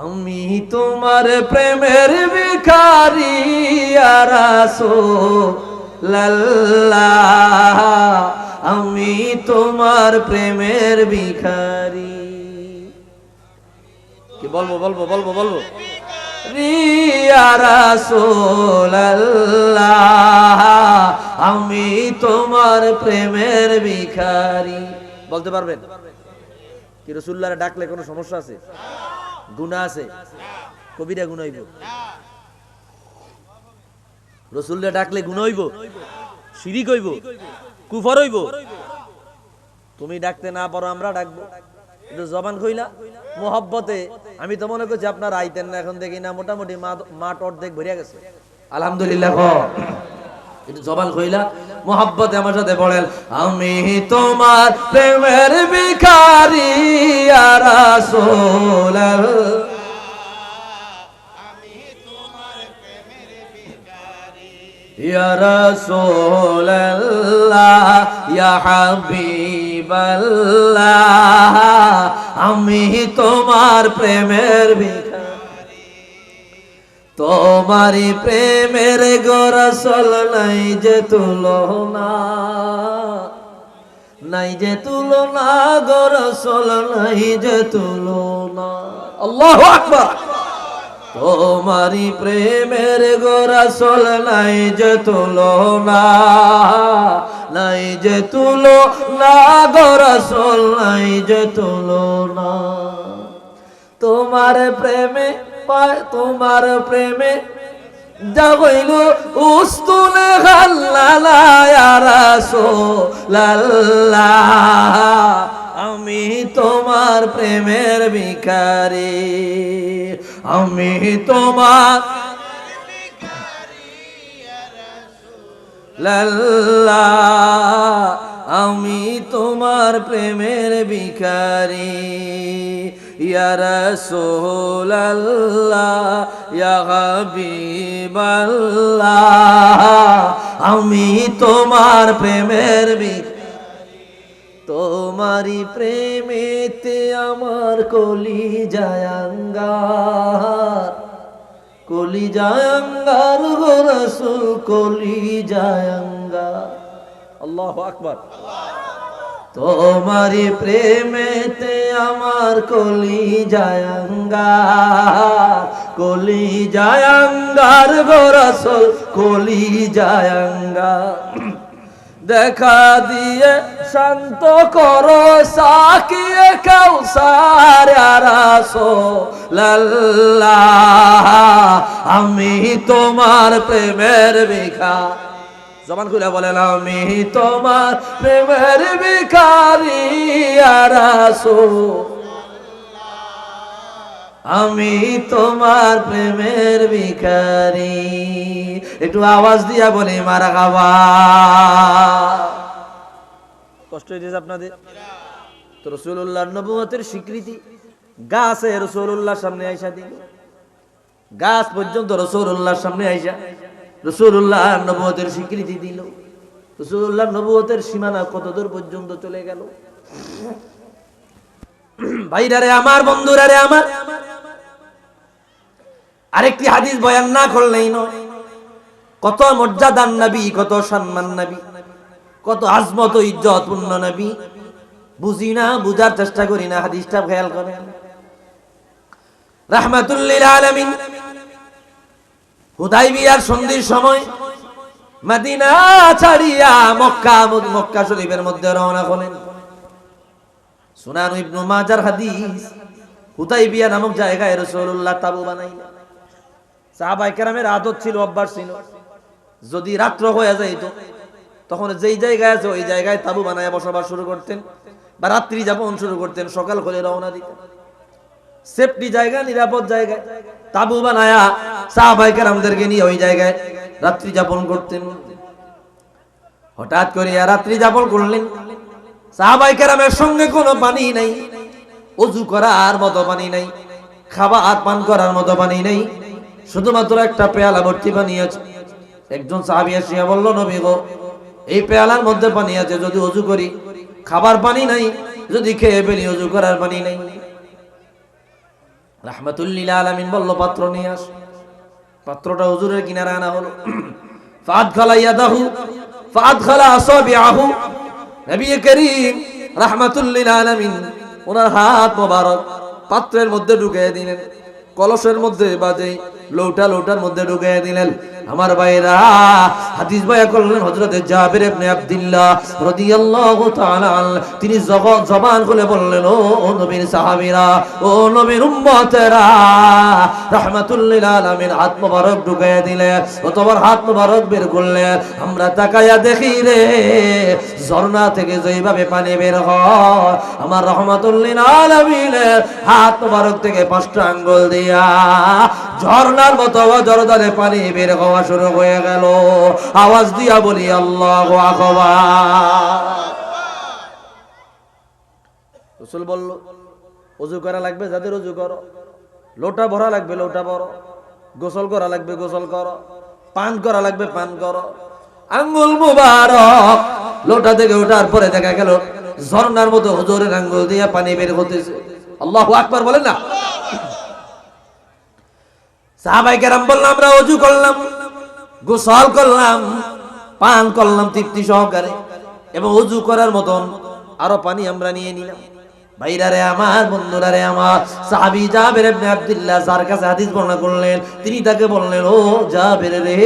আমি তোমার প্রেমের ভিখারি ইয়া রাসূলুল্লাহ, আমি তোমার প্রেমের ভিখারি। কি বলবো বলবো বলবো বলবো ইয়া রাসূলুল্লাহ, আমি তোমার প্রেমের ভিখারি। বলতে পারবেন কি রাসূলুল্লাহরে ডাকলে কোনো সমস্যা আছে? গুনাহ আছে? কবিরা গুনাহ হইব? রাসূলরে ডাকলে গুনাহ হইব? শিরিক হইব? কুফর হইব? তুমি ডাকতে না পারো, আমরা ডাকবো। একটু জবান কইলা মোহাব্বতে। আমি তো মনে করছি আপনারা আইতেন না, এখন দেখি না মোটামুটি মাঠ অর্ধেক ভরিয়া গেছে। আলহামদুলিল্লাহ। একটু জবান কইলা মোহাব্বতে আমার সাথে পড়েন, আমি তোমার প্রেমের ভিখারি ইয়া রাসূলুল্লাহ, ইয়া রাসূলুল্লাহ, ইয়া হাবিবাল্লাহ, আমি তোমার প্রেমের ভিখারি। তোমারই প্রেমের গো রাসূল নাই যে তুলনা, নাই যে তুলনা গো রাসূল, নাই যে তুলনা। আল্লাহু আকবার। তোমারি প্রেমের গো রাসূল নাই যে তুলনা, নাই যে তুলনা গো রাসূল, নাই যে তুলনা। তোমার প্রেমে তোমার প্রেমে জাগইলো উস্তুনে খাল্লালা ইয়া রাসূলুল্লাহ, আমি তোমার প্রেমের ভিখারি, আমি তোমার লাল্লাহ, আমি তোমার প্রেমের ভিখারি ইয়া রাসূলুল্লাহ, ইয়া হাবিবাল্লাহ, আমি তোমার প্রেমের ভিখারি। তোমারি প্রেমেতে আমার কলিজায় আঙ্গার, কলিজায় আঙ্গার গো রাসূল, কলিজায় আঙ্গার। আল্লাহু আকবার। তোমারি প্রেমেতে আমার কলিজায় আঙ্গার, কলিজায় আঙ্গার গো রাসূল, কলিজায় আঙ্গার। দেখা দিয়ে শান্ত করো সাকিয়ে কাউসার ইয়া রাসূলুল্লাহ, আমি তোমার প্রেমের ভিখারি। জবান খুলে বলেন, আমি তোমার প্রেমের ভিখারি ইয়া রাসূলুল্লাহ, আমি তোমার প্রেমের ভিখারি। একটু আওয়াজ দিয়া বলি মারহাবা। কষ্ট হইতেছে আপনাদের তো? রাসূলুল্লাহর নবুয়তের স্বীকৃতি গাছে রাসূলুল্লাহর সামনে আইসা দিল, গাছ পর্যন্ত রাসূলুল্লাহর সামনে আইসা রাসূলুল্লাহর নবুয়তের স্বীকৃতি দিল। রাসূলুল্লাহর নবুয়তের সীমানা কত দূর পর্যন্ত চলে গেল। ভাইরারে আমার, বন্ধুরারে আমার, আরেকটি হাদিস বয়ান না করলেই নয়। কত মর্যাদার নবী, কত সম্মান নবী, কত আজমত ইজ্জত পূর্ণ নবী। বুঝি না, বুঝার চেষ্টা করি না। হাদিসটা খেয়াল করেন। রাহমাতুল লিল আলামিন হুদাইবিয়ার সন্ধির সময় মদিনা ছাড়িয়া মক্কা শরীফের মধ্যে রওনা হলেন। সুনান ইবনে মাজার হাদিস, হুদাইবিয়া নামক জায়গায় রাসূলুল্লাহ তাবু বানাইলেন। সাহাবায়ে কেরামের আদত ছিল, অভ্যাস ছিল, যদি রাত্র হয়ে যাইতো তখন যেই জায়গায় আছে ওই জায়গায় তাবু বানায় বসবাস শুরু করতেন বা রাত্রি যাপন শুরু করতেন। সকাল করে রওনা দিতেন সেফটি জায়গা, নিরাপদ জায়গায় তাবু বানায়া সাহাবায়ে কেরামদেরকে নিয়ে ওই জায়গায় রাত্রি যাপন করতেন। হঠাৎ করে রাত্রি যাপন করলেন। সাহাবায়ে কেরামের সঙ্গে কোনো পানি নাই, ওযু করার মতো পানি নাই, খাবার পান করার মতো পানি নাই, শুধুমাত্র একটা পেয়ালা ভর্তি পানি আছে। একজন সাহাবী এসে বলল, নবী গো, এই পেয়ালার মধ্যে পানি আছে, যদি ওযু করি খাবার পানি নাই, যদি খেয়ে ফেলি ওযু করার পানি নাই। রাহমাতুল লিল আলামিন বলল পাত্র নিয়ে আস। পাত্রটা হুজুরের কিনারে আনা হলো। ফাদখালা ইয়াদাহু ফাদখালা আসাবিআহু, নবী করিম রাহমাতুল লিল আলামিন ওনার হাত মোবারক পাত্রের মধ্যে ঢুকিয়ে দিলেন, কলসের মধ্যে বাজে লোটার মধ্যে ঢুকিয়ে দিলেন। আমার ভাইরা হাদিস বয়ান করলেন হযরত জাবির ইবনে আব্দুল্লাহ রাদিয়াল্লাহু তাআলা তিনি জবান খুলে বললেন, ও নবীর সাহাবীরা, ও নবীর উম্মতেরা, রাহমাতুল লিল আলামিন হাত মোবারক ঢুকিয়ে দিলেন, অতঃপর হাত মোবারক বের করলেন। আমরা তাকায়া দেখি রে ঝর্ণা থেকে যেভাবে পানি বের হয়, আমার রাহমাতুল লিল আলামিনের হাত মোবারক থেকে 5টা আঙ্গুল দিয়া ঝর্ণার মতো জোরদারে পানি বের হওয়া শুরু হয়ে গেল। আওয়াজ দিয়া বলি আল্লাহু আকবার। রাসূল বলল, ওযু করা লাগবে যাদের ওযু করো, লোটা ভরা লাগবে লোটা ভরো, গোসল করা লাগবে গোসল করো, পান করা লাগবে পান করো। আঙ্গুল মুবারক লোটা থেকে ওঠার পরে দেখা গেল ঝর্ণার মতো হুজুরের আঙ্গুল দিয়ে পানি বের হতেছে। আল্লাহু আকবার বলেন না। সাহাবায়ে কেরাম বললাম, আমরা ওযু করলাম, গোসল করলাম, পান করলাম তৃপ্তি সহকারে, এবং ওযু করার মতন আরো পানি আমরা নিয়ে নিলাম। ভাইরারে আমার, বন্ধুরারে আমার, সাহাবী জাবির ইবনে আব্দুল্লাহ যার কাছে হাদিস বর্ণনা করলেন, তিনি তাকে বললেন, ও জাবির রে,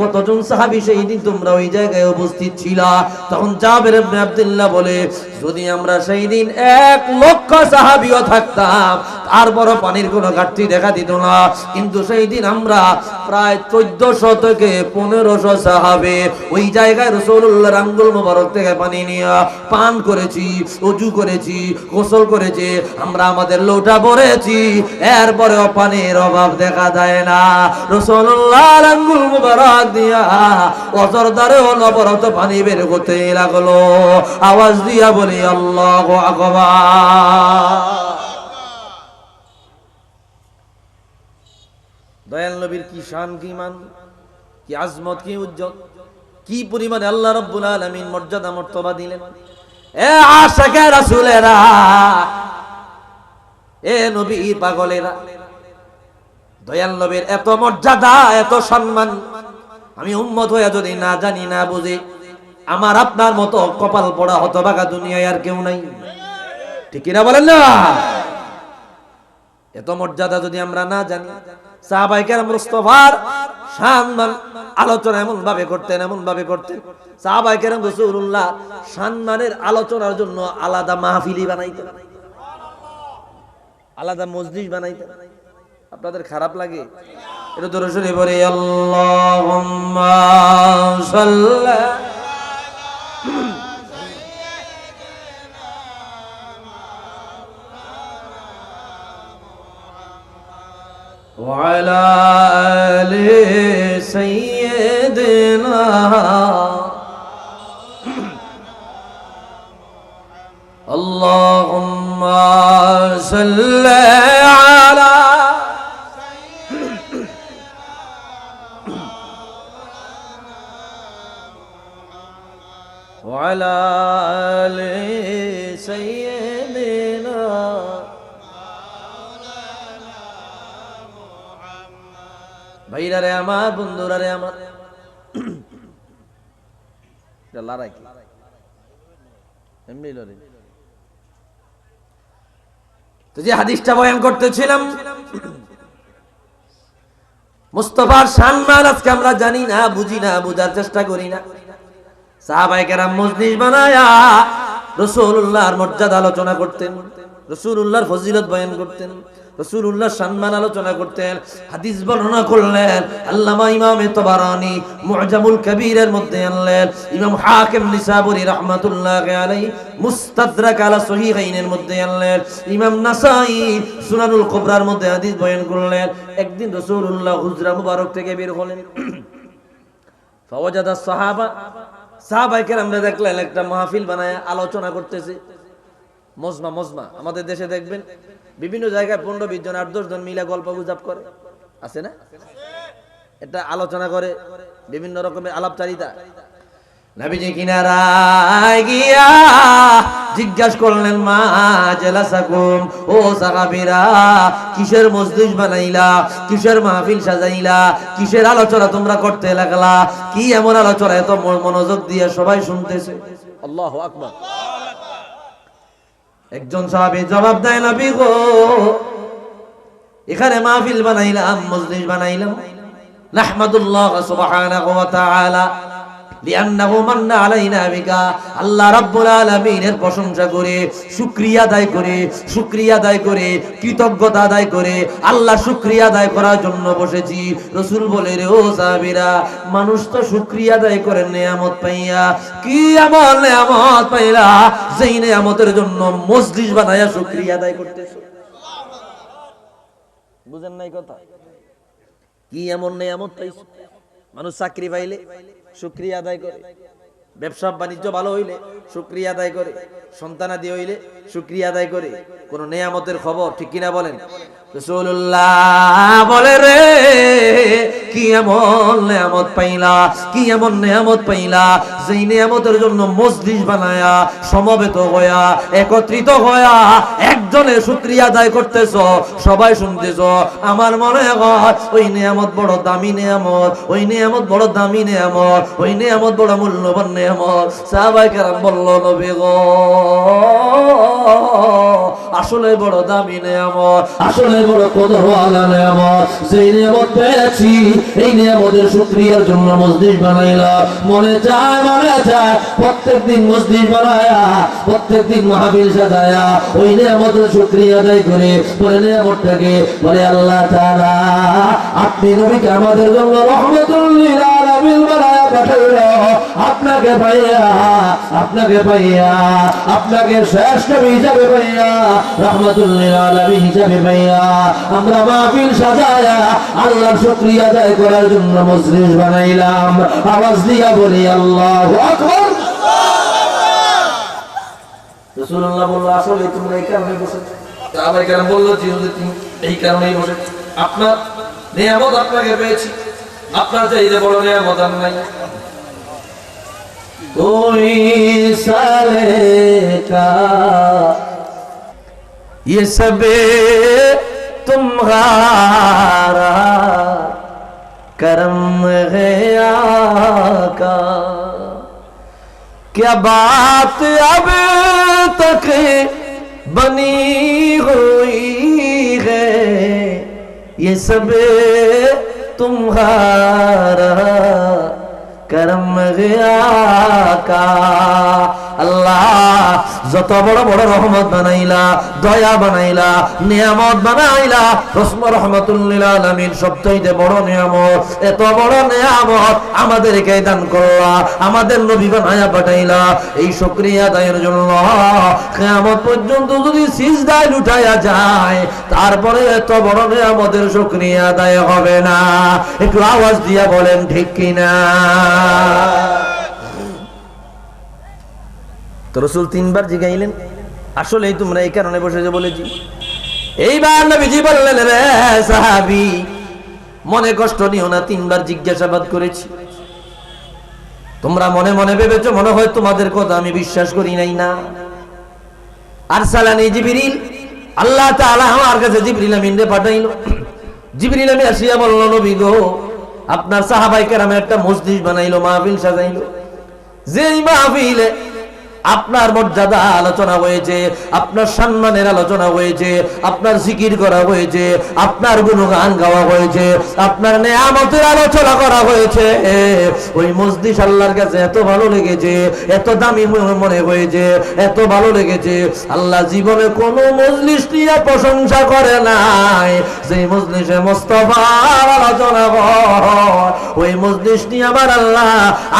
কতজন সাহাবী সেই দিন তোমরা ওই জায়গায় উপস্থিত ছিলা? তখন জাবির ইবনে আব্দুল্লাহ বলে, যদি আমরা সেই দিন 1 লক্ষ সাহাবীও থাকতাম তারপর পানির কোনো ঘাটতি দেখা দিত না, কিন্তু সেই দিন আমরা প্রায় 1400 থেকে 1500 সাহাবী ওই জায়গায় রাসূলুল্লাহর আঙ্গুল মোবারক থেকে পানি নিয়ে পান করেছি, ওযু করেছি, গোসল করেছি, আমরা আমাদের লোটা ভরেছি, এরপরেও পানির অভাব দেখা যায় না। রাসূলুল্লাহর আঙ্গুল মোবারক দিয়া অজরদারে অনবরত পানি বের করতে লাগলো। আওয়াজ দিয়া বলি আল্লাহু আকবার। দয়াল নবীর কি শান, কি মান, কি আজমত, কি উজ্জ্বল, কি পরিমাণে আল্লাহ রাব্বুল আলামিন মর্যাদা মর্তবা দিলেন। এ আশিকে রাসূলেরা, এ নবী পাগলেরা, দয়াল নবীর এত মর্যাদা, এত সম্মান, আমি উম্মত হয়ে যদি না জানি না বুঝি, আমার আপনার মতো কপাল পড়া হতভাগা দুনিয়ায় আর কেউ নাই। ঠিক কিনা বলেন না? এত মর্যাদা যদি আমরা না জানি, সাহাবায়ে কেরাম মুস্তাফার সম্মান আলোচনা এমন ভাবে করতেন, সাহাবায়ে কেরাম রাসূলুল্লাহ সম্মানের আলোচনার জন্য আলাদা মাহফিলি বানাইতেন, আলাদা মজলিস বানাইতেন। আপনাদের খারাপ লাগে? এটা দরুদ শরীফ পড়ে, আল্লাহুম্মা সাল্লি وعلى آل سيدنا اللهم صل على وعلى آل سيدنا ভাইরারে আমার, বন্ধুরারে আমার, লড়াই কি এমনি লড়াই। তো যে হাদিসটা বয়ান করতেছিলাম, মুস্তাফার সম্মান আজকে আমরা জানি না, বুঝি না, বুঝার চেষ্টা করি না। সাহাবায়ে কেরাম মজলিস বানায়া রাসূলুল্লাহর মর্যাদা আলোচনা করতেন, রাসূলুল্লাহর ফজিলত বয়ান করতেন, রাসূলুল্লাহর সম্মান আলোচনা করতেন। হাদিস বর্ণনা করলেন আল্লামা ইমাম তাবারানী মুআজামুল কবীরের মধ্যে আনলেন, ইমাম হাকিম নিসাবুরি রাহমাতুল্লাহি আলাইহি মুস্তাদরাক আলা সহিহাইনের মধ্যে আনলেন, ইমাম নাসাঈ সুনানুল কুবরার মধ্যে হাদিস বয়ান করলেন। একদিন রাসূলুল্লাহ হুজরা মুবারক থেকে বের হলেন, ফাওয়াজাদা সাহাবা, সাহাবায়ে কেরামরা দেখলেন একটা মাহফিল বানায় আলোচনা করতেছে। মজমা আমাদের দেশে দেখবেন বিভিন্ন জায়গায় 15-20 জন 8-10 জন মিলে গল্প গুজব করে, আছে না? এটা আলোচনা করে, বিভিন্ন রকমের আলাপচারিতা। নবীজি কিনারায় গিয়া জিজ্ঞাসা করলেন, মা জালাসাকুম, ও সাহাবীরা, কিসের মজলিস বানাইলা, কিসের মাহফিল সাজাইলা, কিসের আলোচনা তোমরা করতে লাগলা? কি এমন আলোচনা এত মনোযোগ দিয়ে সবাই শুনতেছে? আল্লাহু আকবার। একজন সাহাবী জবাব দেয়, নবী গো, এখানে মাহফিল বানাইলাম, মজলিস বানাইলাম, নাহমাদুল্লাহ সুবহানাহু ওয়া তাআলা লিআন্নাহু মান্না আলাইনা বিকা, আল্লাহ রাব্বুল আলামিনের প্রশংসা করে, শুকরিয়া আদায় করে, শুকরিয়া আদায় করে, কৃতজ্ঞতা আদায় করে আল্লাহ শুকরিয়া আদায় করার জন্য বসেছি। রাসূল বলে, রে ও সাহাবীরা, মানুষ তো শুকরিয়া আদায় করে নিয়ামত পাইয়া, কি এমন নিয়ামত পাইলা যেই নিয়ামতের জন্য মজলিস বানায়া শুকরিয়া আদায় করতেছো? বুঝেন নাই কথা? কি এমন নিয়ামত পাইছো? মানুষ চাকরি পাইলে শুকরিয়া আদায় করে, ব্যবসা বাণিজ্য ভালো হইলে শুকরিয়া আদায় করে, সন্তানাদি হইলে শুকরিয়া আদায় করে। কোন নিয়ামতের খবর ঠিক কিনা বলেন? রাসূলুল্লাহ বলে, রে কি এমন নিয়ামত পাইলা, কি এমন নিয়ামত পাইলা যেই নিয়ামতের জন্য মজলিস বানায়া সমবেত হইয়া একত্রিত হইয়া একজনে শুকরিয়া আদায় করতেছ, সবাই শুনতেছ। আমার মনে হয় ওই নিয়ামত বড় দামি নিয়ামত, ওই নিয়ামত বড় দামি নিয়ামত, ওই নিয়ামত বড় মূল্যবান নিয়ামত। সাহাবায়ে কেরাম বলল, নবী গো, আসলে বড় দামি নিয়ামত, আসলে বড় কদরওয়ালা নিয়ামত। যেই নিয়ামত পেয়েছি এই নিয়ামতের শুকরিয়ার জন্য মজলিস বানাইলাম। মনে চায় প্রত্যেকদিন মজলিস বানায়া, প্রত্যেকদিন মাহফিল সাজায়া ওই নিয়ামতের শুকরিয়া আদায় করে পরে নিয়ামতটাকে বলে, আল্লাহ তাআলা আপনি নবীকে আমাদের জন্য রহমাতুল লিল আলামিন বানায়া পাঠাইলো। আপনাকে পাইয়া, আপনাকে পাইয়া, আপনাকে শ্রেষ্ঠ নবী হিসাবে পাইয়া, রহমাতুল লিল আলামিন হিসাবে পাইয়া আমরা মাহফিল সাজায়া আল্লাহর শুকরিয়া আদায় করার জন্য মজলিস বানাইলাম। আওয়াজ দিয়া বলি আল্লাহু আকবার। রাসূলুল্লাহ বলল, আসলে তোমরা এই কারণে বসেছো? সাহাবায়ে কেরাম বলল, জি হুজুর, এই কারণেই বসেছি। আপনার নিয়ামত আপনাকে পেয়েছি, আপনার চাইতে বড় নিয়ামত আর নাই। कोई साले का ये सब तुम्हारा करम है आका, क्या बात अब तक बनी हुई है, ये सब तुम्हारा करम गया का। আল্লাহ যত বড় বড় রহমত বানাইলা, দয়া বানাইলা, নিয়ামত বানাইলা, রহমাতুল লিল আলামিন সবচেয়ে বড় নিয়ামত, এত বড় নিয়ামত আমাদেরকে দান করলা, আমাদের নবী বানায়া পাঠাইলা। এই শুকরিয়া আদায়ের জন্য কিয়ামত পর্যন্ত যদি সিজদায় লুটায়া যায়, তারপরে এত বড় নিয়ামতের শুকরিয়া আদায় হবে না। একটু আওয়াজ দিয়া বলেন ঠিক কিনা? তো রাসূল তিনবার জিগাইলেন, আসলে তোমরা এই কারণে বসেছো বলেছি। এইবার নবীজি বললেন, রে সাহাবী, মনে কষ্ট নিও না, তিনবার জিজ্ঞাসাবাদ করেছি। তোমরা মনে মনে ভেবেছো মনে হয় তোমাদের কথা আমি বিশ্বাস করি নাই। না, আরসালানি জিবরিল, আল্লাহ তাআলা আমার কাছে জিবরিল আমিনকে পাঠাইলো। জিবরিল আমিন আসিয়া বলল, নবী গো, আপনার সাহাবায়ে কেরাম একটা মজলিস বানাইলো, মাহফিল সাজাইলো। যেই মাহফিলে আপনার মর্যাদা আলোচনা হয়েছে, আপনার সম্মানের আলোচনা হয়েছে, আপনার জিকির করা হয়েছে, আপনার গুণগান গাওয়া হয়েছে, আপনার নিয়ামতের আলোচনা করা হয়েছে, ওই মজলিস আল্লাহর কাছে এত ভালো লেগেছে, এত দামি মনে হয়েছে, এত ভালো লেগেছে, আল্লাহ জীবনে কোনো মজলিস নিয়ে প্রশংসা করে নাই। সেই মজলিসে মুস্তাফার আলোচনা হয়, ওই মজলিস নিয়ে আমার আল্লাহ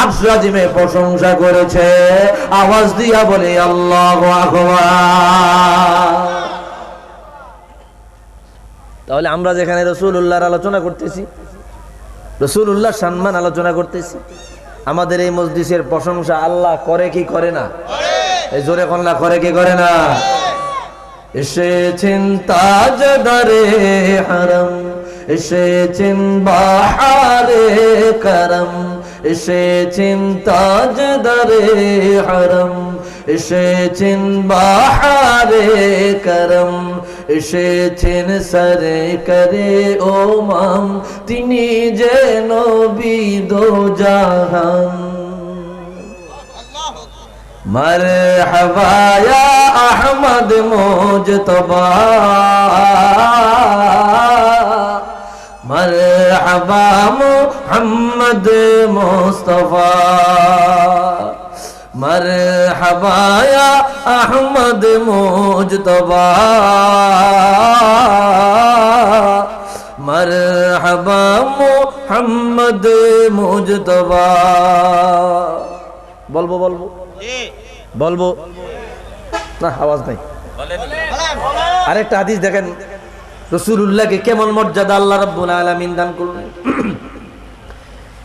আরশ আজিমে প্রশংসা করেছে। আওয়াজ দিয়া বলে আল্লাহু আকবার। তাহলে আমরা যেখানে রাসূলুল্লাহর আলোচনা করতেছি, রাসূলুল্লাহর সম্মান আলোচনা করতেছি, আমাদের এই মজলিসের প্রশংসা আল্লাহ করে কি করে না? এই জোরে কোনলা করে কি করে না? এসেছেন তাজদারে হারাম, এসেছেন বাহারে করম, এসেছেন তাজদারে হরম, এসেছেন বাহারে করম, এসেছেন সরকারে ওমাম, তিনি যে নবী দো জাহান। মরহবা ইয়া আহমদ মুজতবা, মরহবা মুহাম্মদ মুস্তাফা, মরহবা ইয়া আহমদ মুজতবা, মরহবা মুহাম্মদ মুজতবা। বলবো বলবো বলবো না, আওয়াজ নাই। আরেকটা হাদিস দেখেন, রাসূলুল্লাহকে কেমন মর্যাদা আল্লাহ রাব্বুল আলামিন দান করলেন।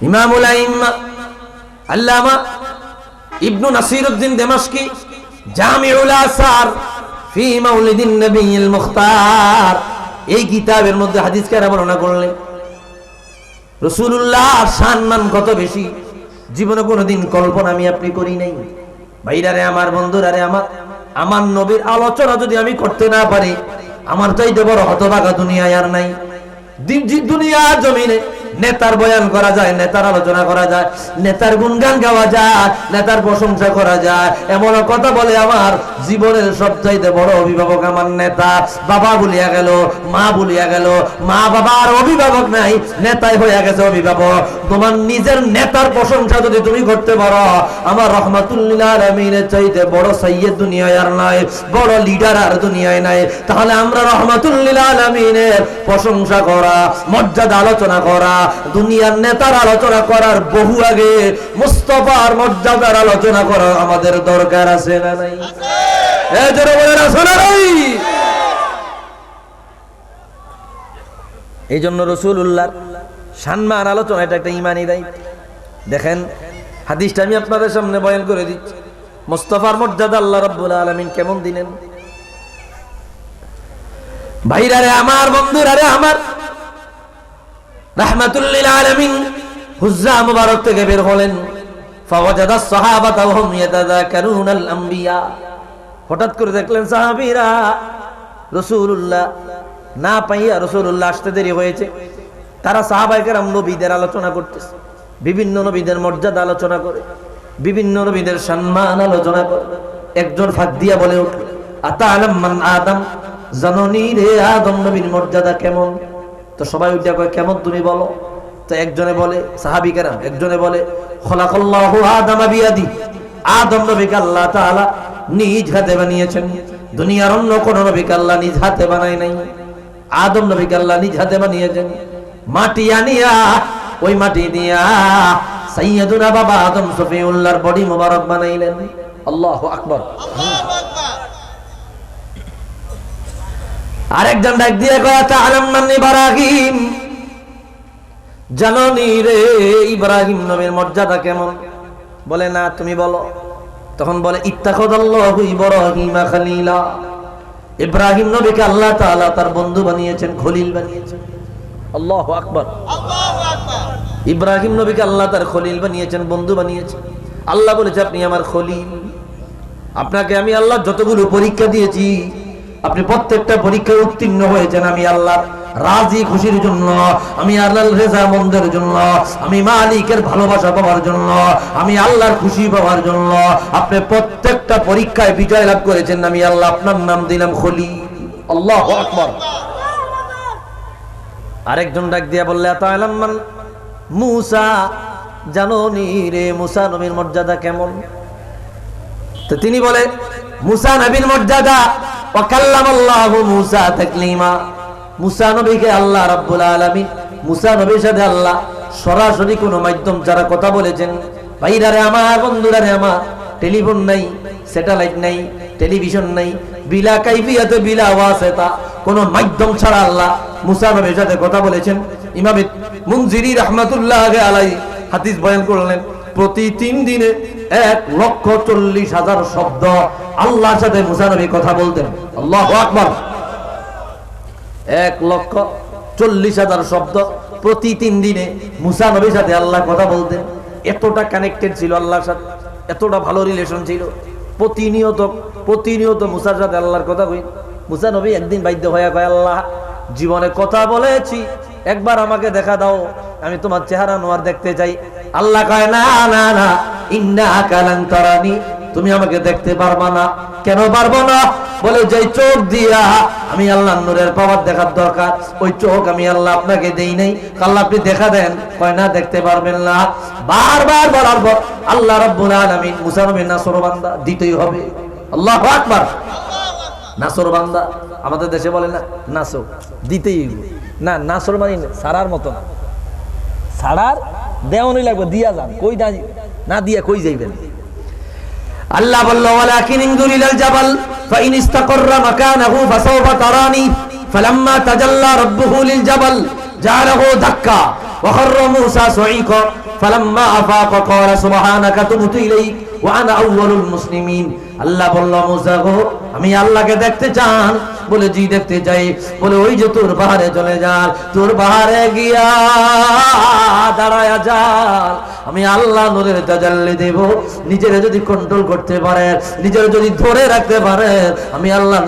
ইমামুল আইম্মা আল্লামা ইবনু নাসিরউদ্দিন দামেশকি জামিউল আসার ফি মাউলিদিন নবিয়্যিল মুখতার, এই কিতাবের মধ্যে হাদিস কারা বর্ণনা করলেন রাসূলুল্লাহর সম্মান কত বেশি, জীবনে কোনোদিন কল্পনা আমি আপনি করি নাই। ভাইরারে আমার, বন্ধুরারে আমার, আমার নবীর আলোচনা যদি আমি করতে না পারি, আমার চাইতে বড় হতভাগা দুনিয়ায় আর নাই। দুনিয়ার জমিনে নেতার বয়ান করা যায়, নেতার আলোচনা করা যায়, নেতার গুণগান গাওয়া যায়, নেতার প্রশংসা করা যায়, এমন কথা বলে আমার জীবনের সবচাইতে বড় অভিভাবক আমার নেতা। বাবা বলিয়া গেল, মা বলিয়া গেল, মা বাবা আর অভিভাবক নাই, নেতাই হয়ে গেছে অভিভাবক। তোমার নিজের নেতার প্রশংসা যদি তুমি করতে পারো, আমার রহমাতুল লিল আলামিনের চাইতে বড় সাইয়্যিদ দুনিয়ায় আর নাই, বড় লিডার আর দুনিয়ায় নাই। তাহলে আমরা রহমাতুল লিল আলামিনের প্রশংসা করা, মর্যাদা আলোচনা করা, দুনিয়ার নেতার আলোচনা করার বহু আগে মুস্তাফার মর্যাদার আলোচনা করা আমাদের দরকার আছে না নাই? এই জন্য রাসূলুল্লাহর সম্মান আলোচনা এটা একটা ঈমানি দায়িত্ব। দেখেন হাদিসটা আমি আপনাদের সামনে বয়ান করে দিচ্ছি, মুস্তাফার মর্যাদা আল্লাহ রাব্বুল আলামিন কেমন দিলেন। ভাইরারে আমার, বন্ধুরারে আমার, রাহমাতুল লিল আলামিন হুজ্জা মুবারক থেকে বের হলেন। ফাওয়াজাদা সাহাবাতা ওয়া হুম ইয়াতাযাকারুনাল আমবিয়া, হঠাৎ করে দেখলেন সাহাবীরা রাসূলুল্লাহ না পাইয়া, রাসূলুল্লাহ আসতে দেরি হয়েছে, তারা সাহাবায়ে কেরাম নবীদের আলোচনা করতেছে, বিভিন্ন নবীদের মর্যাদা আলোচনা করে, বিভিন্ন নবীদের সম্মান আলোচনা করে। একজন ফাঁক দিয়া বলে উঠল, আতা'লাম মান আদম, জাননি রে আদম নবীর মর্যাদা কেমন? তো সবাই উঠে কয় কেমন তুমি বলো। তো একজনে বলে, সাহাবী কেরাম একজনে বলে, খলাকাল্লাহু আদম বিয়াদি, আদম নবীকে আল্লাহ তাআলা নিজ হাতে বানিয়েছেন, দুনিয়ার অন্য কোন নবীকে আল্লাহ নিজ হাতে বানায় নাই, আদম নবীকে আল্লাহ নিজ হাতে বানিয়েছেন। মাটি আনিয়া, ওই মাটি দিয়া সাইয়্যিদুনা বাবা আদম সফিউল্লাহর বডি মোবারক বানাইলেন। আল্লাহু আকবার, আল্লাহু আকবার। আরেকজন ডাক দিয়ে কয়, তাআলাম মান ইব্রাহিম, জাননি রে ইব্রাহিম নবীর মর্যাদা কেমন? বলে না, তুমি বলো। তখন বলে, ইত্তাখাযাল্লাহু ইব্রাহিমা খলিলা, ইব্রাহিম নবীকে আল্লাহ তাআলা তার বন্ধু বানিয়েছেন, খলিল বানিয়েছেন। আল্লাহু আকবার, আল্লাহু আকবার। ইব্রাহিম নবীকে আল্লাহ তার খলিল বানিয়েছেন, বন্ধু বানিয়েছেন। আল্লাহ বলেছে, আপনি আমার খলিল, আপনাকে আমি আল্লাহ যতগুলো পরীক্ষা দিয়েছি, আপনি প্রত্যেকটা পরীক্ষায় উত্তীর্ণ হয়েছেন আমি আল্লাহর রাজি খুশির জন্য, আমি আল্লাহর রেজামন্দের জন্য, আমি মালিকের ভালোবাসা পাওয়ার জন্য, আমি আল্লাহর খুশি পাওয়ার জন্য। আপনি প্রত্যেকটা পরীক্ষায় বিজয় লাভ করেছেন, আমি আল্লাহ আপনার নাম দিলাম খলিল। আল্লাহু আকবার। আরেকজন ডাক দিয়া বললে, তাআলাম মান মূসা, জানোনি রে মূসা নবীর মর্যাদা কেমন? তো তিনি বলে, মূসা নবীর মর্যাদা, ওয়া কাল্লামাল্লাহু মূসা তাকলিমা, মূসা নবীকে আল্লাহ রাব্বুল আলামিন, মূসা নবীর সাথে আল্লাহ সরাসরি কোনো মাধ্যম ছাড়া কথা বলেছেন। ভাইরারে আমার, বন্ধুরারে আমার, টেলিফোন নাই, স্যাটেলাইট নাই, টেলিভিশন নাই, বিলা কাইফিয়াতে বিলা ওয়াসিতা, কোনো মাধ্যম ছাড়া আল্লাহ মূসা নবীর সাথে কথা বলেছেন। ইমাম মুনজিরি রাহমাতুল্লাহ আলাইহি হাদিস বয়ান করলেন, প্রতি 3 দিনে 1,40,000 শব্দ আল্লাহর সাথে মূসা নবী কথা বলতেন। আল্লাহু আকবার। 1,40,000 শব্দ প্রতি 3 দিনে মূসা নবীর সাথে আল্লাহ কথা বলতেন। এতটা কানেক্টেড ছিল আল্লাহর সাথে, এতটা ভালো রিলেশন ছিল, প্রতিনিয়ত মুসার সাথে আল্লাহর কথা কই। মুসা নবী একদিন বাধ্য হয়ে কয়, আল্লাহ জীবনে কথা বলেছি, একবার আমাকে দেখা দাও, আমি তোমার চেহারা নোয়ার দেখতে চাই। আল্লাহ কয়, না না না, ইন্নাকা লান তারানি, তুমি আমাকে দেখতে পারবা না। কেন পারবো না? বলে যে চোখ দিয়া আমি আল্লাহ নূরের পাওয়ার দেখার দরকার, ওই চোখ আমি আল্লাহ আপনাকে দেই নাই। আল্লাহ আপনি দেখা দেন। কয় না, দেখতে পারবেন না। বারবার বলার পর আল্লাহ রাব্বুল আলামিন মুসা নবীর নাসর বান্দা দিতেই হবে। আল্লাহু আকবার। নাসর বান্দা আমাদের দেশে বলে না, নাসর দিতেই হবে। না, নাসর মানে সারার মতো না, সারার দেওয়ানি লাগবে, দিয়া যান, কই না দিয়া কই যাইবেন। আল্লাহ বলল, ওয়ালাকিন ইনজুর ইলাল জাবাল ফাইন ইসতাকাররা মাকানাহু ফাসাওফা তারানি ফালাম্মা তাজাল্লা রাব্বুহু লিল জাবাল জাআলাহু দাক্কা ওয়া খাররা মূসা সুঈকা ফালাম্মা আফাকা ক্বালা সুবহানাকা তুবতু ইলাইক ওয়া আনা আউয়ালুল মুসলিমিন। আল্লাহ বলল, মূসা গো, আমি আল্লাহকে দেখতে চান? বলে জি দেখতে চাই। বলে ওই যে তোর পাহাড়ে চলে যান, তোর পাহাড়ে গিয়া দাঁড়ায়া যান, আমি আল্লাহ নূরের তাজাল্লি দেব। নিজের যদি কন্ট্রোল করতে পারে, নিজের যদি ধরে রাখতে পারে, আমি আল্লাহ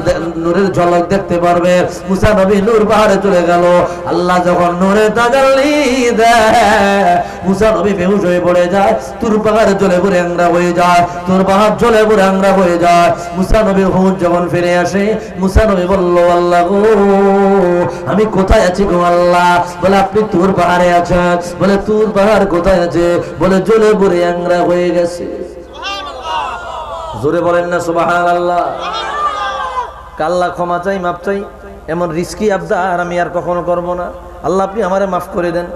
নূরের ঝলক দেখতে পারবে। মুসা নবী নূর পাহাড়ে চলে গেল। আল্লাহ যখন নূরের তাজাল্লি দেয়, মুসা নবী বেহুশ হয়ে পড়ে যায়, তোর পাহাড়ে জ্বলে পুড়ে আংরা হয়ে যায়, তোর পাহাড় জ্বলে পুড়ে আংরা হয়ে যায়। মুসা নবীর হুঁশ যখন ফিরে আসে, মুসা নবী বলল, আল্লাহ গো, আমি কোথায় আছি গো আল্লাহ? বলে আপনি তোর পাহাড়ে আছেন। বলে তোর পাহাড় কোথায় আছে? বলে জ্বলে পুড়ে আংরা হয়ে গেছে। জোরে বলেন না সুবহানাল্লাহ। আল্লাহ ক্ষমা চাই, মাপ চাই, এমন রিস্কি আবদার আমি আর কখনো করব না। আল্লাহ আপনি আমারে মাফ করে দেন।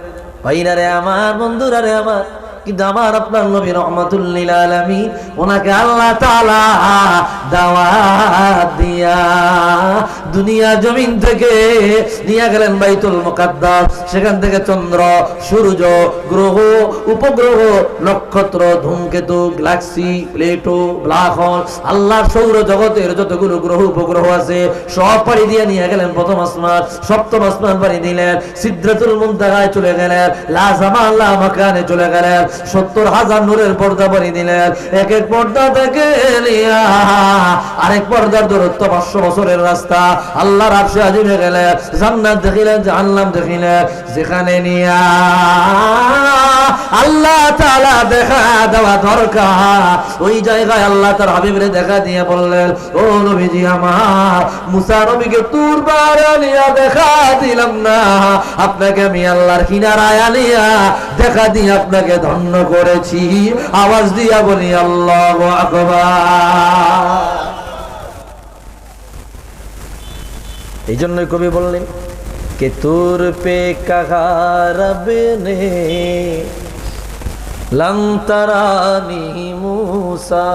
ভাইরা রে আমার, বন্ধুরা রে আমার, কিন্তু আমার আপনার নবী রাহমাতুল লিল আলামিন, ওনাকে আল্লাহ তাআলা দাওয়াত দিয়া দুনিয়া জমিন থেকে নিয়ে গেলেন বাইতুল মুকাদ্দাস। সেখান থেকে চন্দ্র, সূর্য, গ্রহ, উপগ্রহ, নক্ষত্র, ধূমকেতু, গ্যালাক্সি, প্লেটো, ব্ল্যাক হোল, আল্লাহর সৌর জগতের যতগুলো গ্রহ উপগ্রহ আছে সব পাড়ি দিয়ে নিয়ে গেলেন প্রথম আসমান। সপ্তম আসমান পাড়ি দিলেন, সিদরাতুল মুনতাহায় চলে গেলেন, লা জামাল লা মাকানে চলে গেলেন, 70,000 নূরের পর্দা পাড়ি দিলেন। এক এক পর্দা থেকে নিয়া আরেক পর্দার দূরত্ব 500 বছরের রাস্তা। আল্লাহর আরশে আজিমে গেলেন, জান্নাত দেখিলেন, জাহান্নাম দেখিলেন। যেখানে নিয়া আল্লাহ তাআলা দেখা দেওয়া দরকার, ওই জায়গায় আল্লাহ তার হাবিবরে দেখা দিয়ে বললেন, ও নবীজি আমার, মুসা নবীকে তুর পাহাড়ে নিয়া দেখা দিলাম না, আপনাকে আমি আল্লাহর কিনারায় আনিয়া দেখা দিয়ে আপনাকে ধন্য করেছি। আওয়াজ দিয়া বলি আল্লাহু আকবার। এই জন্যই কবি বললেন, কে তোর পে কাহা রব নে লং তরানি मूसा,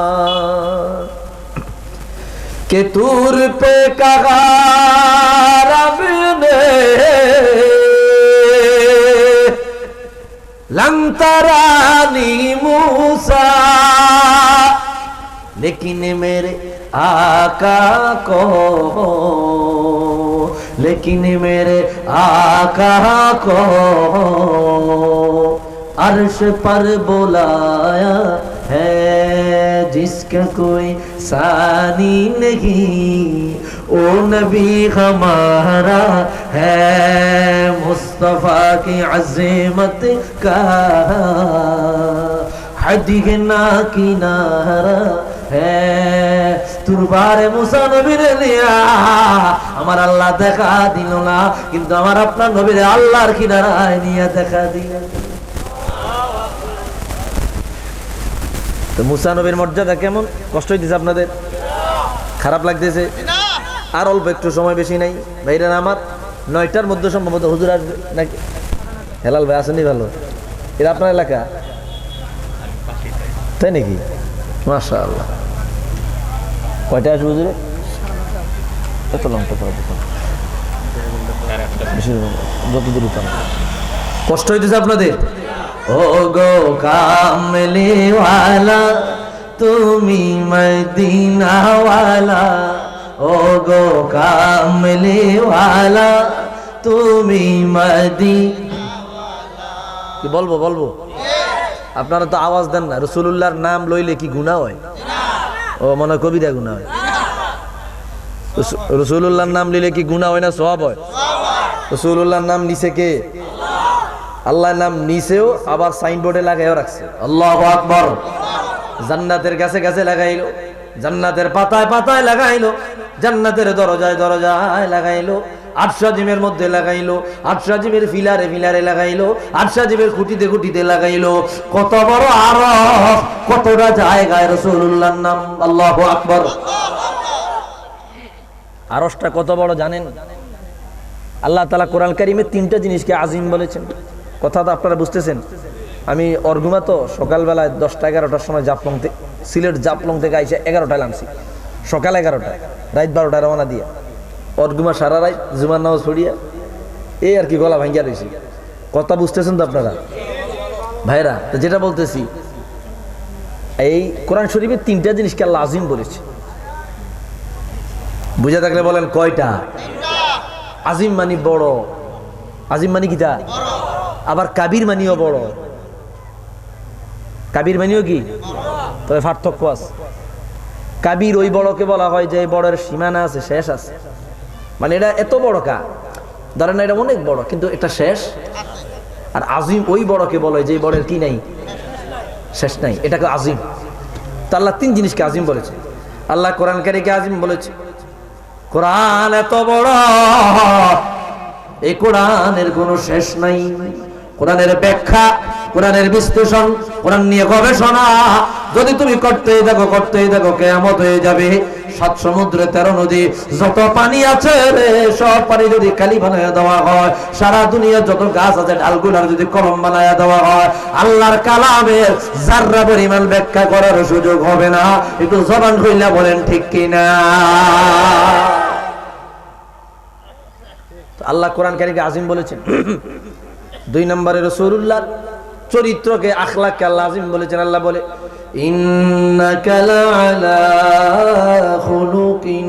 কে তোর পে কাহা রব নে लंग तरानी मूसा, लेकिन मेरे आका को, लेकिन मेरे आका को अर्श पर बुलाया है जिसका कोई सानी नहीं। ओ नबी हमारा है मुस्तफा की अज़मत का हद ना किनारा है। तुरबारे मुसा नबीर लिया আমার আল্লাহ দেখা দিল না, কিন্তু আমার আপনার নবীর আল্লাহর কিনারায় নিয়ে দেখা দিলেন। তো মুসা নবীর মর্যাদা কেমন? কষ্ট হইতেছে আপনাদের? খারাপ লাগতেছে? আর অল্প একটু সময়, বেশি নাই ভাইরা আমার। 9টার মধ্যে সম্ভবত হুজুর আসবে নাকি? হেলাল ভাই আসেনি? ভালো। এটা আপনার এলাকা তাই নাকি? মাশাআল্লাহ। কয়টা আসবে হুজুরে? এত লংটা করা যত দূর। কষ্ট হইতেছে আপনাদের? ও গো কামলি ওয়ালা, তুমি মদিনা ওয়ালা, ও গো কামলি ওয়ালা, তুমি মদিনা। কি বলবো? আপনারা তো আওয়াজ দেন না। রাসূলুল্লাহর নাম লইলে কি গুনাহ হয়? ও মনে হয় কবিরা গুনাহ হয়। রাসূলুল্লাহর নাম লইলে কি গুনাহ হয় না সওয়াব হয়? রাসূলুল্লাহর নাম নিছে কে? আল্লাহর নাম নিছেও, আবার সাইনবোর্ডে লাগাইও রাখছে। আল্লাহু আকবার। জান্নাতের কাছে কাছে লাগাইলো, জান্নাতের পাতায় পাতায় লাগাইলো, জান্নাতের দরজায় দরজায় লাগাইলো, আরশ আজিমের মধ্যে লাগাইলো, আরশ আজিমের ফিলারে ফিলারে লাগাইলো, আরশ আজিমের খুঁটিতে খুঁটিতে লাগাইলো। কত বড় আরশ, কতটা জায়গায় রাসূলুল্লাহর নাম। আল্লাহু আকবার। আরশটা কত বড় জানেন? আল্লাহ তাআলা কোরআন কারীমে 3টা জিনিসকে আজিম বলেছেন। কথা তো আপনারা বুঝতেছেন। আমি অর্গুমা তো সকালবেলায় 10টা 11টার সময় জাফলং থেকে, সিলেট জাফলং থেকে আইসা 11টায় নামছি, সকাল 11টায়, রাত 12টায় রওনা দিয়া অর্গুমা সারা রাত জুমার নামাজ পড়িয়া এই আর কি গলা ভাঙ্গিয়া রয়েছি। কথা বুঝতেছেন তো আপনারা ভাইরা? তো যেটা বলতেছি, এই কোরআন শরীফে 3টা জিনিসকে আল্লাহ আজিম বলেছে। বুঝে থাকলে বলেন কয়টা? আজিম মানি বড়, আজিম মানি কিটা, আবার কাবির মানিও বড়, কাবির মানিও কি? তবে পার্থক্য আছে। কাবির ওই বড়কে বলা হয় যে বড়ের সীমানা আছে, শেষ আছে, মানে এটা এত বড় কা ধরেন না, এটা অনেক বড় কিন্তু এটা শেষ। আর আজিম ওই বড়কে বলে যে বড়ের কি নাই, শেষ নাই, এটাকে আজিম। তো আল্লাহ 3 জিনিসকে আজিম বলেছে। আল্লাহ কোরআন কারীকে আজিম বলেছে। কোরআন এত বড়, এই কোরআনের কোনো শেষ নাই। কোরআনের ব্যাখ্যা, কোরআনের বিশ্লেষণ, কোরআন নিয়ে গবেষণা যদি তুমি করতেই দেখো কিয়ামত হয়ে যাবে। 7 সমুদ্রে 13 নদী, যত পানি আছে রে, সব পানি যদি কালি বানায় দেওয়া হয়, সারা দুনিয়া যত গাছ আছে ডালগুলার যদি কলম বানায় দেওয়া হয়, আল্লাহর কালামের যাররা পরিমাণ ব্যাখ্যা করার সুযোগ হবে না। একটু জবান খুইলা বলেন ঠিক কিনা? আল্লাহ কোরআন কারীকে আজিম বলেছেন। 2 নম্বরে রাসূলুল্লাহর চরিত্রকে, আখলাককে আল্লাহ আজিম বলেছেন। আল্লাহ বলে ইন্নাকা লাআলা খুলুকিন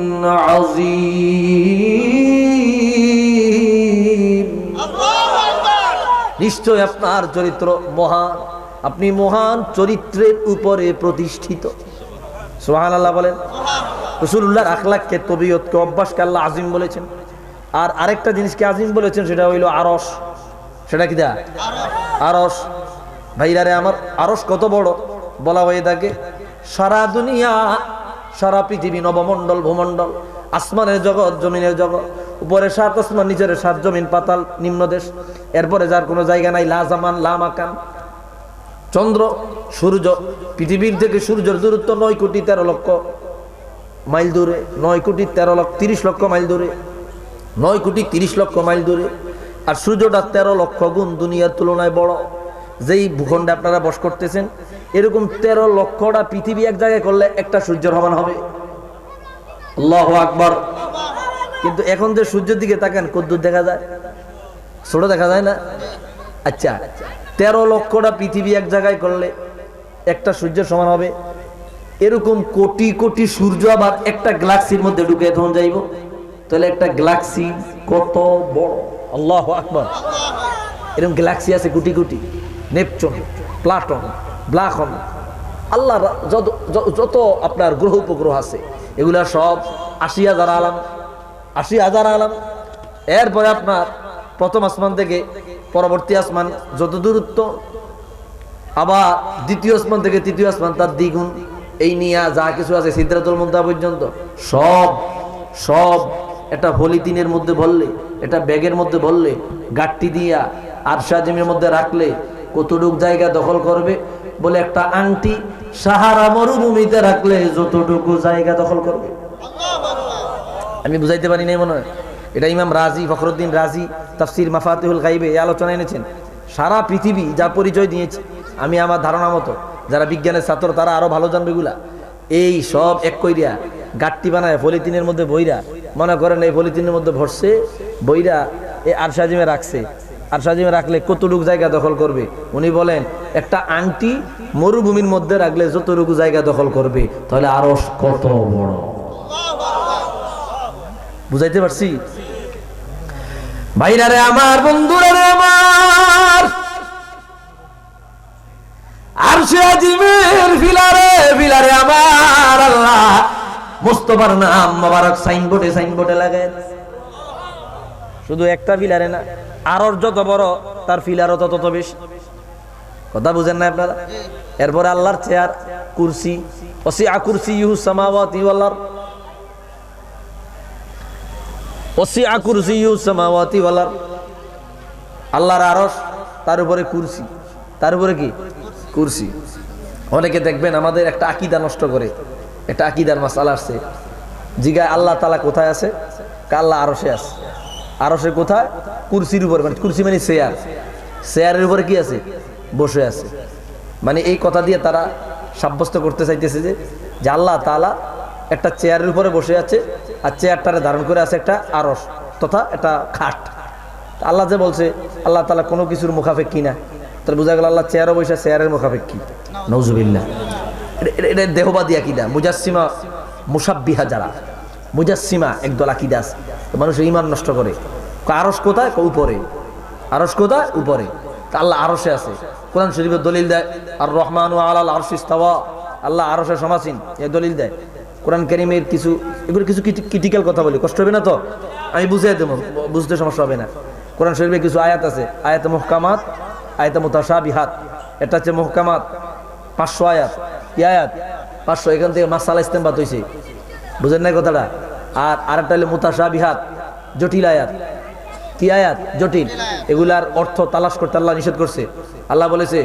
আযীম। আল্লাহু আকবার। নিশ্চয় আপনার চরিত্র মহান, আপনি মহান চরিত্রের উপরে প্রতিষ্ঠিত। সুবহানাল্লাহ বলেন। রাসূলুল্লাহর আখলাককে, তবিয়তকে, অভ্যাসকে আল্লাহ আজিম বলেছেন। আর আরেকটা জিনিসকে আজিম বলেছেন, সেটা হইল আরশ। সেটা কি? আরশ। ভাইরা রে আমার, আরশ কত বড় বলা হয়ে থাকে। সারা দুনিয়া, সারা পৃথিবী, নবমণ্ডল, ভূমণ্ডল, আসমানের জগৎ, জমিনের জগৎ, উপরে 7 আসমান, নিচের 7 জমিন, পাতাল, নিম্নদেশ, এরপরে যার কোনো জায়গা নাই, লা জামান লা মাকান। চন্দ্র, সূর্য, পৃথিবীর থেকে সূর্যের দূরত্ব 9 কোটি 13 লক্ষ মাইল দূরে, 9 কোটি 30 লক্ষ মাইল দূরে, 9 কোটি 30 লক্ষ মাইল দূরে। আর সূর্যটা 13 লক্ষ গুণ দুনিয়ার তুলনায় বড়। যেই ভূখণ্ডে আপনারা বস করতেছেন, এরকম 13 লক্ষটা পৃথিবী এক জায়গায় করলে একটা সূর্যের সমান হবে। আল্লাহু আকবার। কিন্তু এখন যে সূর্যের দিকে তাকান, কদ্দূর দেখা যায়? ছোট দেখা যায় না? আচ্ছা, 13 লক্ষটা পৃথিবী এক জায়গায় করলে একটা সূর্যের সমান হবে। এরকম কোটি কোটি সূর্য আবার একটা গ্যালাক্সির মধ্যে ঢুকে তখন যাইব, তাহলে একটা গ্যালাক্সি কত বড়। আল্লাহু আকবার। এরকম গ্যালাক্সি আছে crore crore. Neptune, platoon, black hole, আল্লাহ যত আপনার গ্রহ উপগ্রহ আছে, এগুলা সব 80,000 আলাম, 80,000 আলাম। এরপরে আপনার প্রথম আসমান থেকে পরবর্তী আসমান যত দূরত্ব, আবার দ্বিতীয় আসমান থেকে তৃতীয় আসমান তার দ্বিগুণ, এই নিয়ে যা কিছু আছে সিদরাতুল মুনতাহা পর্যন্ত সব একটা পলিথিনের মধ্যে ভরলে, এটা ব্যাগের মধ্যে ভরলে, গাট্টি দিয়া আরশ আজিমের মধ্যে রাখলে কতটুক জায়গা দখল করবে? বলে একটা আংটি সাহারা মরুভূমিতে রাখলে যতটুকু জায়গা দখল করবে। আমি বুঝাইতে পারি নাই মনে হয়। এটা ইমাম রাজি, ফখরুদ্দিন রাজি তাফসির মাফাতিহুল গাইবে এই আলোচনা এনেছেন। সারা পৃথিবী যা পরিচয় দিয়েছে, আমি আমার ধারণা মতো, যারা বিজ্ঞানের ছাত্র তারা আরো ভালো জানবে এগুলা, এই সব এক কইরা গাট্টি বানায় পলিথিনের মধ্যে বইরা, মনে করেন এই পলিথিনের মধ্যে ভরছে, বইরা এই আরশ আজিমে রাখছে। আরশ আজিমে রাখলে কতটুকু জায়গা দখল করবে? উনি বলেন একটা আংটি মরুভূমির মধ্যে রাখলে যতটুকু জায়গা দখল করবে, তাহলে আরশ কত বড়। বুঝাইতে পারছি ভাইরা রে আমার, বন্ধুরা রে আমার? আরশে আজিমের ফিলারে ফিলারে আমার আল্লাহ মুস্তাফার নাম মোবারক সাইনবোর্ডে লাগায়। শুধু একটা ফিলারে না, আরর যত বড় তার ফিলারও তত বেশি। কথা বুঝেন না আপনারা? এরপরে আল্লাহর চেয়ার, কুরসি, ওয়াসিআ কুরসিয়ুহু সামাওয়াতি ওয়াল আরদ, ওয়াসিআ কুরসিয়ুহু সামাওয়াতি ওয়াল আরদ। আল্লাহর আরশ, তার উপরে কুরসি, তার উপরে কি কুরসি। অনেকে দেখবেন আমাদের একটা আকীদা নষ্ট করে, একটা আকীদার মাসালা আসছে, জিগায় আল্লাহ তাআলা কোথায় আছে? আল্লাহ আরশে আছে। আরশে কোথায়? কুরসির উপরে, মানে কুরসি মানে চেয়ার, চেয়ারের উপরে কি আছে? বসে আছে। মানে এই কথা দিয়ে তারা সাব্যস্ত করতে চাইতেছে যে আল্লাহ তাআলা একটা চেয়ারের উপরে বসে আছে, আর চেয়ারটারে ধারণ করে আছে একটা আরশ তথা একটা খাট। আল্লাহ যে বলছে আল্লাহ তাআলা কোনো কিছুর মুখাপেক্ষী না, তাহলে বোঝা গেল আল্লাহ চেয়ারও বসে, চেয়ারের মুখাপেক্ষী। নাউজুবিল্লাহ। এটা দেহবাদী আকীদা, মুজাসসিমা মুশাব্বিহা যারা, মুজাসসিমা একদল আকীদা আছে, মানুষের ঈমান নষ্ট করে। আরশ কোথায়? উপরে। আরশ কোথায়? উপরে। তা আল্লাহ আরশে আছে। কোরআন শরীফের দলিল দেয় আর রহমানু আলাল আরশি ইস্তাওয়া, আল্লাহ আরশে সমাসীন, এই দলিল দেয়। কোরআন কারীমের কিছু এগুলো কিছু ক্রিটিক্যাল কথা বলি, কষ্ট হবে না তো? আমি বুঝিয়ে দেবো, বুঝতে সমস্যা হবে না। কোরআন শরীফে কিছু আয়াত আছে, আয়াতে মুহকামাত, আয়াতে মুতাশাবিহাত। এটা হচ্ছে মুহকামাত 500 আয়াত। কি আয়াত? 500। এখান থেকে মাসালা ইস্তেমবাত হয়েছে, বুঝেন না কথাটা? আর আরেকটা হলো মুতাশাবিহাত, জটিল আয়াত। কি আয়াত? জটিল। এগুলার অর্থ তালাশ করতে আল্লাহ নিষেধ করছে। আল্লাহ বলেছে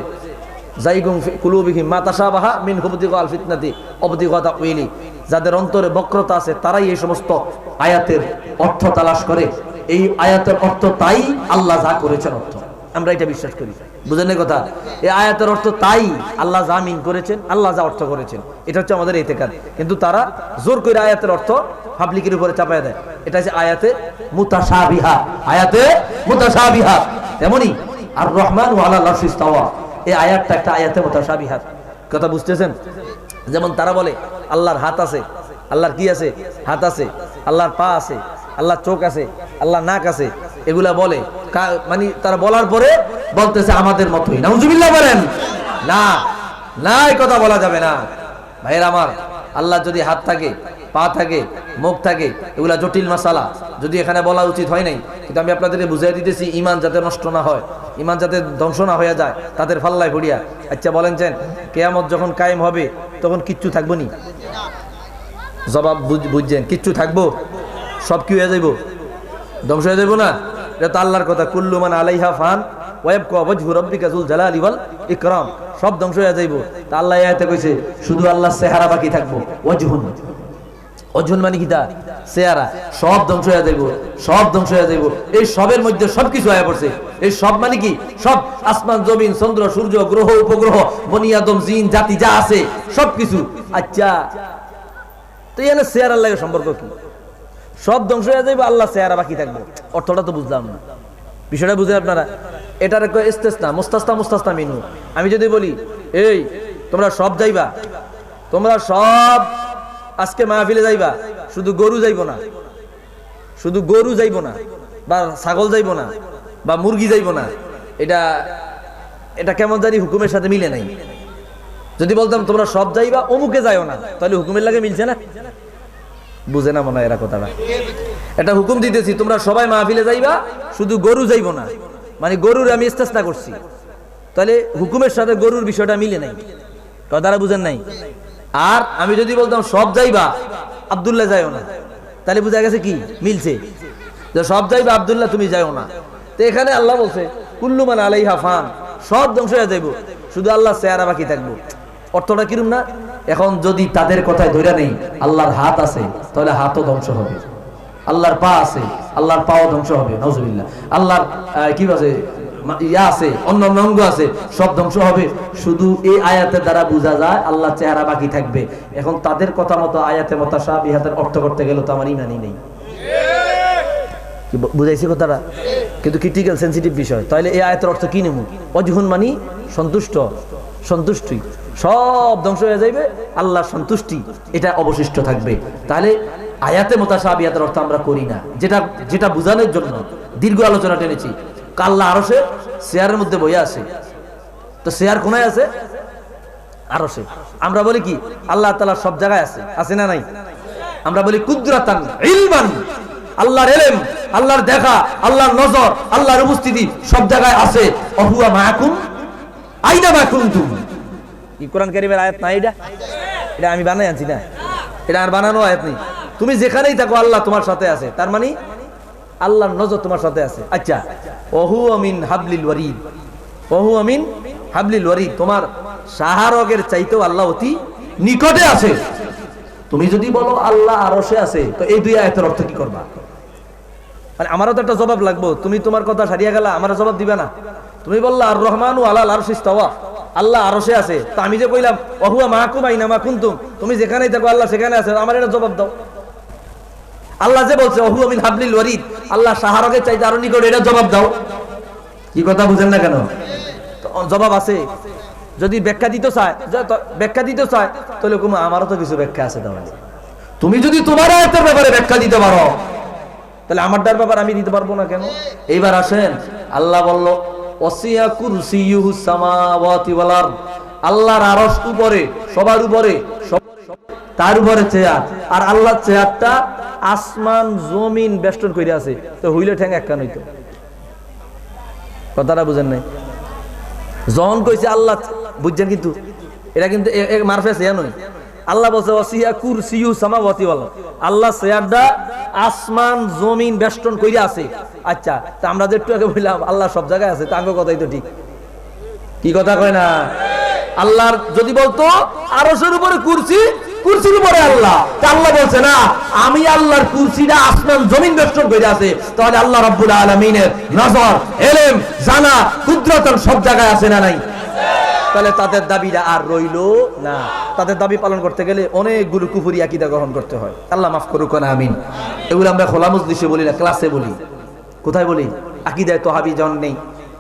জাইগুম ফি কুলুবিহিম মা তাশাবাহা মিন হুবতিগাল ফিতনাতি অবতিগা তাউইলি, যাদের অন্তরে বক্রতা আছে তারাই এই সমস্ত আয়াতের অর্থ তালাশ করে। এই আয়াতের অর্থ তাই আল্লাহ যা করেছেন অর্থ, আমরা এটা বিশ্বাস করি। বুঝেন না কথা? এই আয়াতের অর্থ তাই আল্লাহ যা মিন করেছেন, আল্লাহ যা অর্থ করেছেন, এটা হচ্ছে আমাদের ইতিকাদ। কিন্তু তারা জোর করে আয়াতের অর্থ পাবলিকের উপরে চাপায় দেয়। এটা হচ্ছে আয়াতে মুতাশাবিহা, আয়াতে মুতাশাবিহা। তেমনি আর রহমান ওয়া আলাল আরশি ইস্তাওয়া, এই আয়াতটা একটা আয়াতে মুতাশাবিহাত। কথা বুঝতেছেন? যেমন তারা বলে আল্লাহর হাত আছে, আল্লাহর কি আছে? হাত আছে। আল্লাহর পা আছে, আল্লাহর চোখ আছে, আল্লাহর নাক আছে, এগুলা বলে। মানে তারা বলার পরে বলতেছে আমাদের মতোই। নাউজুবিল্লাহ বলেন না, না, এই কথা বলা যাবে না ভাইয়ের আমার। আল্লাহ যদি হাত থাকে, পা থাকে, মুখ থাকে, এগুলা জটিল মাসালা, যদি এখানে বলা উচিত হয় নাই। কিন্তু আমি আপনাদেরকে বুঝিয়ে দিতেছি ঈমান যাতে নষ্ট না হয়, ঈমান যাতে ধ্বংস না হয়ে যায় তাদের ফাল্লায় পড়িয়া। আচ্ছা বলেন যে কিয়ামত যখন কায়েম হবে তখন কিচ্ছু থাকবো নি? জবাব বুঝছেন? কিচ্ছু থাকবো? সব কি হয়ে যাইব? ধ্বংস হয়ে যাইব না? এটা তো আল্লাহর কথা, কুল্লু মান আলাইহা ফান ওয়া ইয়াবকা ওয়াজহু রাব্বিকা যুল জালালি ওয়াল ইকরাম। সব ধ্বংস হয়ে যাইব। তা আল্লাহ আয়াতে কইছে শুধু আল্লাহর চেহারা বাকি থাকবো। ওয়াজহুন, ওয়াজহুন মানে কি? তা চেহারা। সব ধ্বংস হয়ে যাইব, সব ধ্বংস হয়ে যাইব। এই সবের মধ্যে সবকিছু আয়া পড়ছে। এই সব মানে কি? সব, আসমান জমিন চন্দ্র সূর্য গ্রহ উপগ্রহ বনি আদম জিন জাতি যা আছে সবকিছু। আচ্ছা তো এখানে চেহারার লাগে সম্পর্ক কি? সব ধ্বংস হয়ে যাইবে, আল্লাহ চেহারা বাকি থাকবে। অর্থটা তো বুঝলাম না, বিষয়টা বুঝেন আপনারা? এটার ইস্তেসনা, মুস্তাসনা, মুস্তাসনা মিনহু। আমি যদি বলি এই তোমরা সব যাইবা, তোমরা সব আজকে মাহফিলে যাইবা, শুধু গরু যাইব না, শুধু গরু যাইব না, বা ছাগল যাইব না, বা মুরগি যাইব না, এটা এটা কেমন জানি হুকুমের সাথে মিলে নাই। যদি বলতাম তোমরা সব যাইবা, অমুকে যাইও না, তাহলে হুকুমের লাগে মিলছে না? বুঝে না মনে হয় এরা কথাটা। এটা হুকুম দিতেছি তোমরা সবাই মাহফিলে যাইবা, শুধু গরু যাইব না, মানে গরুর আমি ইস্তেসনা করছি, তাহলে হুকুমের সাথে গরুর বিষয়টা মিলে নাই। কথাটা বুঝেন নাই? আর আমি যদি বলতাম সব যাইবা, আব্দুল্লাহ যাইও না, তাহলে বুঝা গেছে কি মিলছে, যে সব যাইবা আব্দুল্লাহ তুমি যাইও না। তো এখানে আল্লাহ বলছে কুল্লু মান আলাইহা ফান, সব ধ্বংস হয়ে যাইব, শুধু আল্লাহ চেহারা বাকি থাকবো। অর্থটা কিরম না? এখন যদি তাদের কথায় ধরে নেই আল্লাহর হাত আছে, তাহলে হাতও ধ্বংস হবে। আল্লাহর পা আছে, আল্লাহর পাও ধ্বংস হবে। নাউজুবিল্লাহ। আল্লাহর কি আছে, ইয়া আছে, অন্যান্য অঙ্গ আছে, সব ধ্বংস হবে। শুধু এই আয়াতের দ্বারা বোঝা যায় আল্লাহর চেহারা বাকি থাকবে। এখন তাদের কথা মতো আয়াতে মুতাশাবিহাতের অর্থ করতে গেলে তো আমার ঈমানই নেই। কি বুঝাইছি কথাটা? কিন্তু ক্রিটিক্যাল সেনসিটিভ বিষয়। তাহলে এই আয়াতের অর্থ কি নেব? ওয়াজহুন মানে সন্তুষ্ট, সন্তুষ্টি। সব ধ্বংস হয়ে যাইবে, আল্লাহর সন্তুষ্টি এটা অবশিষ্ট থাকবে। তাহলে আয়াতে মুতাশাবিহাতের অর্থ আমরা করি না, যেটা যেটা বোঝানোর জন্য দীর্ঘ আলোচনা টেনেছি। আল্লাহ আরশে চেয়ারের মধ্যে বইয়া আছে, তো চেয়ার কোনায় আছে? আরশে। আমরা বলি কি আল্লাহ তাআলা সব জায়গায় আছে, আছে না নাই? আমরা বলি কুদরাতান ইলমান, আল্লাহর ইলম, আল্লাহর দেখা, আল্লাহর নজর, আল্লাহর উপস্থিতি সব জায়গায় আছে। ওহুয়া মাআকুম আইনা মা কুনতুম। কি কোরআন কারীমের আয়াত না এটা? এটা আমি বানাই আনছি না, এটা আর বানানো আয়াত নেই। তুমি যেখানেই থাকো আল্লাহ তোমার সাথে আছে, তার মানে আল্লাহর নজর তোমার সাথে আছে। আচ্ছা, ওহুয়া মিন হাবলিল ওয়ারিদ, ওহুয়া মিন হাবলিল ওয়ারিদ, তোমার শাহরগের চাইতেও আল্লাহ অতি নিকটে আছে। তুমি যদি বলো আল্লাহ আরশে আছে, তো এই দুই আয়াতের অর্থ কি করবা? মানে আমারও তো একটা জবাব লাগবে। তুমি তোমার কথা সারিয়া গেলা, আমার জবাব দিবে না। তুমি বললা আর রহমানু আলাল আরশি ইস্তাওয়া, আল্লাহ আরশে আছে, তো আমি যে কইলাম ওহুয়া মাআকুম আইনা মা কুনতুম, তুমি যেখানেই থাকো আল্লাহ সেখানে আছে, আমার এটা জবাব দাও। আল্লাহ যে বলছে ওহুয়া মিন হাবলিল ওয়ারিদ, আল্লাহ শাহরগের চাইতে আরো নিকটে, এটা জবাব দাও। কি কথা বুঝেন না কেন? জবাব আছে। যদি ব্যাখ্যা দিতে চায়, তাহলে আমারও তো কিছু ব্যাখ্যা আছে। তাহলে তুমি যদি তোমার আয়াতের ব্যাপারে ব্যাখ্যা দিতে পারো, তাহলে আমারটার ব্যাপার আমি দিতে পারবো না কেন? এইবার আসেন, আল্লাহ বলল ওয়াসিয়া কুরসিয়ুহুস সামাওয়াতি ওয়াল আরদ, আল্লাহর আরশ উপরে, সবার উপরে, তার উপরে চেয়ার, আর আল্লাহর চেয়ারটা আসমান জমিন বেষ্টন কইরা আছে। তো হইলে ঠ্যাং একখান হইতো। কথাটা বুঝেন নাই? যখন কইছে আল্লাহ, বুঝছেন? কিন্তু এটা কিন্তু মারফে চেয়ার নয়। আল্লাহ বলছে ওয়াসিয়া কুরসিয়ু সামাওয়াতি ওয়াল আরদ, আল্লাহ চেয়ারটা আসমান জমিন বেষ্টন কইরা আছে। আচ্ছা, তা আমরা যে একটু আগে বললাম আল্লাহ সব জায়গায় আছে, তাঙ্গ কথাই তো ঠিক। কি কথা কয় না? আল্লাহর যদি বলতো আরশের উপরে কুরসি, কুরসির উপরে আল্লাহ, তা আল্লাহ বলছে না আমি আল্লাহর কুরসিটা আসমান জমিন বেষ্টন কইরা আছে, তাহলে আল্লাহ রাব্বুল আলামিনের নজর, ইলম, জানা, কুদরত সব জায়গায় আছে না নাই? তাহলে তাদের দাবিটা আর রইল না। তাদের দাবি পালন করতে গেলে অনেকগুলো কুফরি আকীদা গ্রহণ করতে হয়। আল্লাহ মাফ করুক না, আমিন। এগুলো আমরা খোলা মজলিসে বলি না, ক্লাসে বলি। কোথায় বলি? আকীদায়ে তহাবি জন নেই,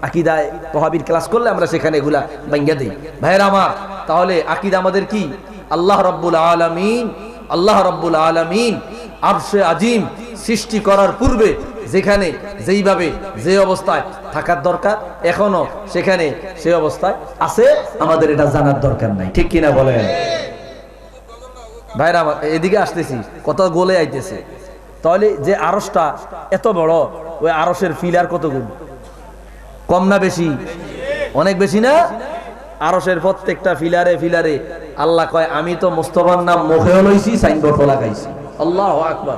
আকীদায়ে তহাবির ক্লাস করলে আমরা সেখানে এগুলা ভাঙ্গা দেই। ভাইরা আমার, তাহলে আকীদা আমাদের কি? আল্লাহ রাব্বুল আলামিন, আল্লাহ রাব্বুল আলামিন আরশে আজিম সৃষ্টি করার পূর্বে যেখানে যেইভাবে যে অবস্থায় থাকার দরকার, এখনো সেখানে সেই অবস্থায় আছে। আমাদের এটা জানার দরকার নাই, ঠিক কিনা বলেন? ভাইরা আমার, এদিকে আসতেছি, কত গোলে আইতেছে। তাহলে যে আরশটা এত বড়, ওই আরশের ফিলার কত গুণ? কম না বেশি? অনেক বেশি না? আরশের প্রত্যেকটা ফিলারে ফিলারে আল্লাহ কয় আমি তো মুস্তাফার নাম মুখেও লইছি, সাইনবোর্ডও লাগাইছি। আল্লাহু আকবার।